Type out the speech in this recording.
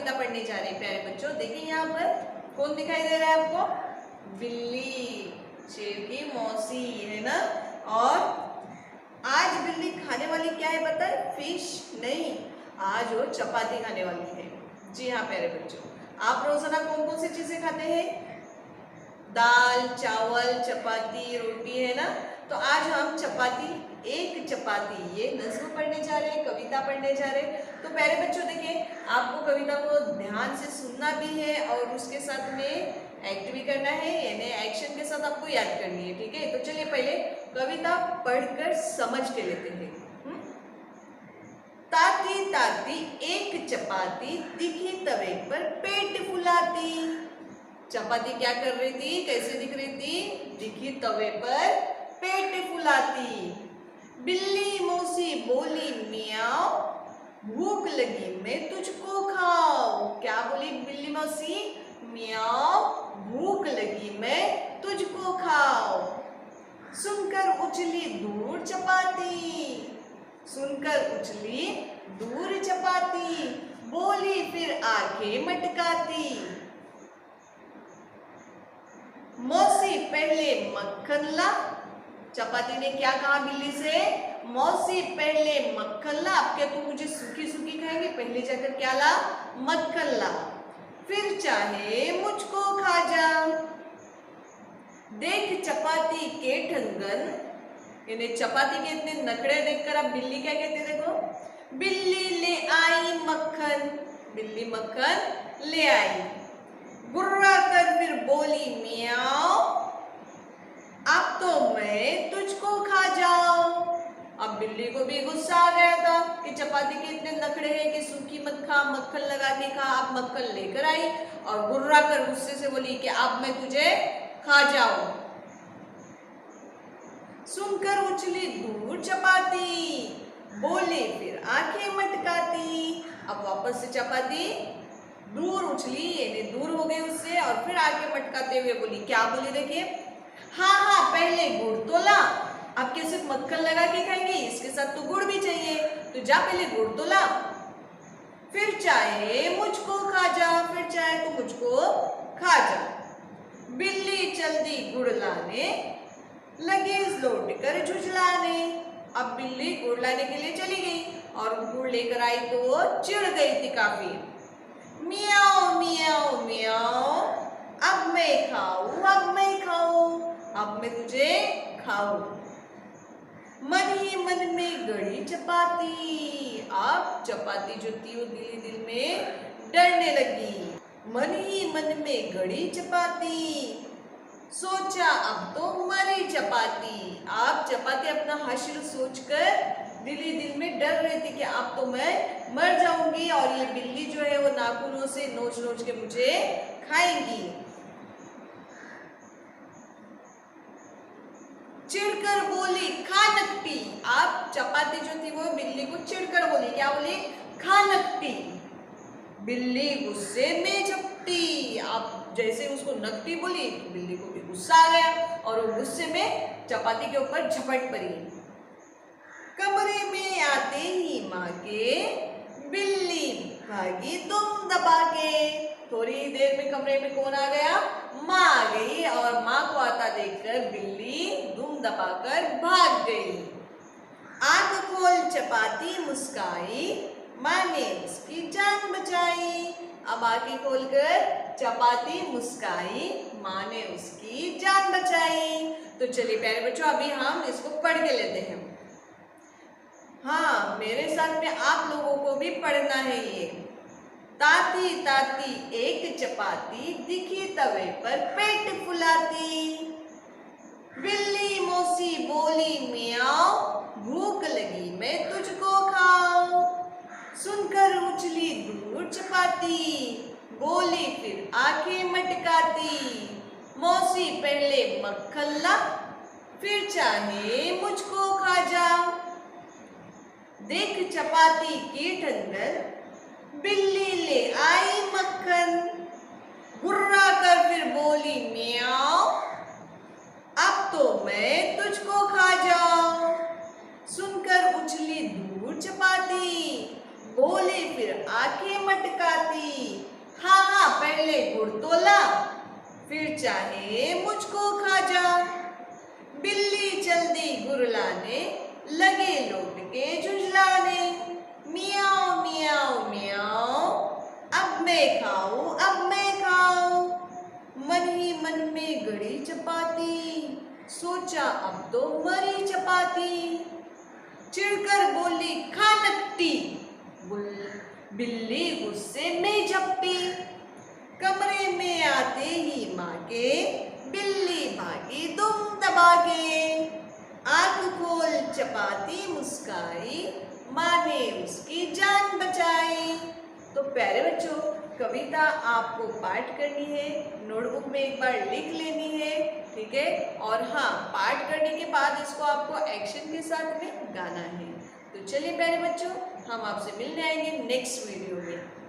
कविता पढ़ने जा रहे हैं प्यारे बच्चों। देखिए यहाँ पर कौन दिखाई दे रहा है आपको? बिल्ली, शेर की मौसी, है ना। और आज बिल्ली खाने वाली क्या है पता है? फिश नहीं, आज वो चपाती खाने वाली है। जी हाँ प्यारे बच्चों, आप रोजाना कौन कौन सी चीजें खाते हैं? दाल, चावल, चपाती, रोटी, है ना। तो आज हम चपाती, एक चपाती, ये नज्म पढ़ने जा रहे हैं, कविता पढ़ने जा रहे हैं। तो प्यारे बच्चों देखिए, आपको कविता को ध्यान से सुनना भी है और उसके साथ में एक्ट भी करना है, यानी एक्शन के साथ आपको याद करनी है, ठीक है। तो चलिए पहले कविता पढ़कर समझ के लेते हैं। ताती ताती एक चपाती, दिखी तवे पर पेट फुलाती। चपाती क्या कर रही थी? कैसे दिख रही थी? दिखी तवे पर पेट फुलाती। बिल्ली मौसी बोली मियाओ, भूख लगी मैं तुझको खाऊं। क्या बोली बिल्ली मौसी? मियाओ, भूख लगी मैं तुझको खाऊं। सुनकर उछली दूर चपाती, सुनकर उछली दूर चपाती, बोली फिर आंखें मटकाती। मौसी पहले मक्खन ला। चपाती ने क्या कहा बिल्ली से? मौसी पहले मक्खन ला। अब क्या तू मुझे सूखी सूखी खाएंगे? पहले जाकर क्या ला? मक्खन ला। फिर चाहे मुझको खा जा। देख चपाती के ठंगन, यानी चपाती के इतने नखरे देखकर अब बिल्ली क्या कहते? देखो, बिल्ली ले आई मक्खन, बिल्ली मक्खन ले आई। गुर्रा कर फिर बोली मियाओ, अब तो मैं तुझको खा जाऊं। अब बिल्ली को भी गुस्सा आ गया था कि चपाती के इतने नखरे हैं कि सूखी मत खा, मक्खन लगा के खा। अब मक्खन लेकर आई और गुर्रा कर गुस्से से बोली कि अब मैं तुझे खा जाऊं। सुनकर उछली दूर चपाती, बोली फिर आंखें मटकाती। अब वापस से चपाती दूर उछली, यानी दूर हो गई उससे, और फिर आंखें मटकाते हुए बोली, क्या बोली देखिए? हाँ हाँ, पहले गुड़ तो ला। अब क्या सिर्फ मक्खन लगा के खाएंगे? इसके साथ तो गुड़ भी चाहिए, तो जा पहले गुड़ तो ला। फिर चाहे मुझको खा जा, फिर चाहे तो मुझको खा जा। बिल्ली चल दी गुड़ लाने, लगी लौट कर झुझलाने। अब बिल्ली गुड़ लाने के लिए चली गई और गुड़ लेकर आई तो वो चिढ़ गई थी काफी। मियाओ मियाओ मियाओ, अब मैं खाऊं, अब मैं खाऊं, अब मैं तुझे खाऊं। मन ही मन में गड़ी चपाती। अब चपाती जो थी वो दिल ही दिल में डरने लगी। मन ही मन में गड़ी चपाती, सोचा अब तो मरी चपाती। आप चपाती अपना हासिल सोचकर दिल ही दिल में डर रही थी कि अब तो मैं मर जाऊंगी और ये बिल्ली जो है वो नाखूनों से नोच नोच के मुझे खाएंगी। चिढ़कर बोली खा नकटी। आप चपाती जो थी वो बिल्ली को चिढ़कर बोली, क्या बोली? खा नकटी। बिल्ली गुस्से में झपटी। आप जैसे उसको नकटी बोली तो बिल्ली को भी गुस्सा आ गया और वो गुस्से में चपाती के ऊपर झपट पड़ी। कमरे में आते ही माँ के बिल्ली भागी दुम दबा के। थोड़ी देर में कमरे में कौन आ गया? माँ आ गई और माँ को आता देखकर बिल्ली दुम दबाकर भाग गई। आंख खोल चपाती मुस्काई, माँ ने उसकी जान बचाई। अब आंखें खोलकर चपाती मुस्काई, माँ ने उसकी जान बचाई। तो चलिए प्यारे बच्चों, अभी हम इसको पढ़ के लेते हैं। हाँ, मेरे साथ में आप लोगों को भी पढ़ना है ये। ताती ताती एक चपाती, दिखी तवे पर पेट फुलाती। बिल्ली मौसी बोली मियाओ, भूख लगी मैं तुझको खाऊं। सुनकर उछली दूर चपाती, बोली फिर आंखें मटकाती। मौसी पहले मक्खन ला, फिर चाहे मुझको खा जा। देख चपाती की ठंडर, बिल्ली ले आई मक्खन। गुर्रा कर फिर बोली मियाओ, अब तो मैं तुझको खा जाऊं। सुनकर उछली दूर चपाती, बोली फिर आंखें मटकाती। हाँ हाँ पहले गुड़ तोला, फिर चाहे मुझको खा जा। बिल्ली चल दी गुड़ लाने, लगे लौट के झुंझलाने। मियाओ मियाओ मियाओ, अब मैं खाऊं अब मैं खाऊं। मन ही मन में गड़ी चपाती, सोचा अब तो मरी चपाती। चिढ़कर बोली खा नकटी, बिल्ली गुस्से में झपटी। कमरे में आते ही माँ के, बिल्ली भागी दुम दबा के। आंख खोल चपाती मुस्काई, माँ ने उसकी जान बचाई। तो प्यारे बच्चों, कविता आपको पाठ करनी है, नोटबुक में एक बार लिख लेनी है, ठीक है। और हाँ, पाठ करने के बाद इसको आपको एक्शन के साथ में गाना है। तो चलिए प्यारे बच्चों, हम आपसे मिलने आएंगे नेक्स्ट वीडियो में।